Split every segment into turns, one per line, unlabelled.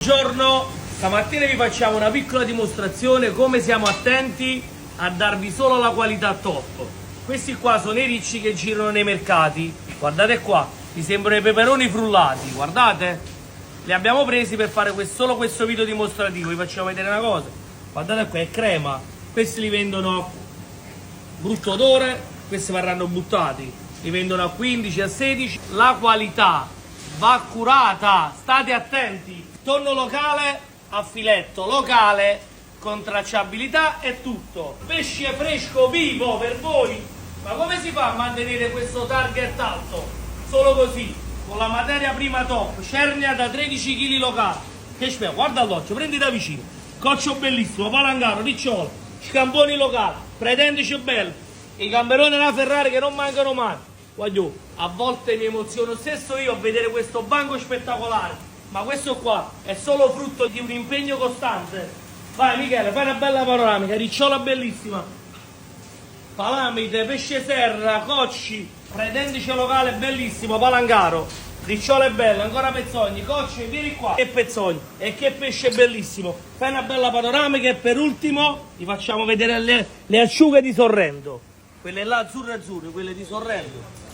Buongiorno, stamattina vi facciamo una piccola dimostrazione come siamo attenti a darvi solo la qualità top. Questi qua sono i ricci che girano nei mercati, guardate qua, mi sembrano i peperoni frullati, guardate, li abbiamo presi per fare solo questo video dimostrativo. Vi facciamo vedere una cosa, guardate qua, è crema, questi li vendono brutto odore, questi verranno buttati, li vendono a 15, a 16, la qualità va curata, state attenti. Tonno locale a filetto, locale con tracciabilità e tutto. Pesce fresco vivo per voi. Ma come si fa a mantenere questo target alto? Solo così, con la materia prima top, cernia da 13 kg locale. Che spero, guarda l'occhio, prendi da vicino. Coccio bellissimo, palangaro, ricciolo, scamponi locali, pretendici bello. I gamberoni della Ferrari che non mancano mai. Guarda, a volte mi emoziono stesso io a vedere questo banco spettacolare. Ma questo qua è solo frutto di un impegno costante. Vai Michele, fai una bella panoramica, ricciola bellissima. Palamite, pesce serra, cocci, pretendice locale bellissimo, palangaro, ricciole belle, ancora pezzogni, cocci, vieni qua. E pezzogni, e che pesce bellissimo. Fai una bella panoramica e per ultimo vi facciamo vedere le acciughe di Sorrento. Quelle là azzurre, quelle di Sorrento.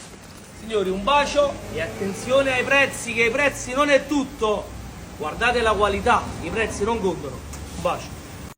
Signori, un bacio e attenzione ai prezzi, che i prezzi non è tutto. Guardate la qualità, i prezzi non contano. Un bacio.